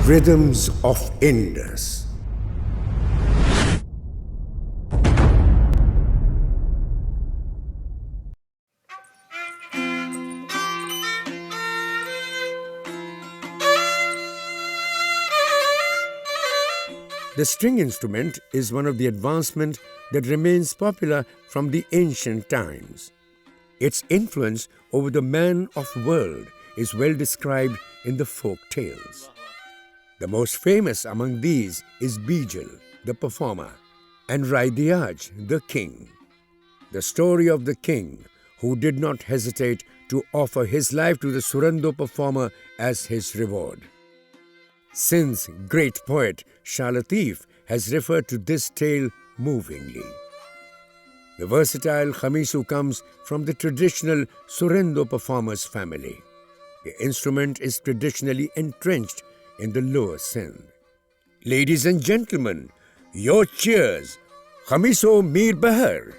Rhythms of Indus. The string instrument is one of the advancements that remains popular from the ancient times. Its influence over the man of world is well described in the folk tales. The most famous among these is Bijal, the performer, and Raidiaj, the king. The story of the king who did not hesitate to offer his life to the Surando performer as his reward. Since great poet Shah Latif has referred to this tale movingly. The versatile Khamisu comes from the traditional Surendo performer's family. The instrument is traditionally entrenched in the lower Sindh. Ladies and gentlemen, your cheers, Khamiso Mir Bahar.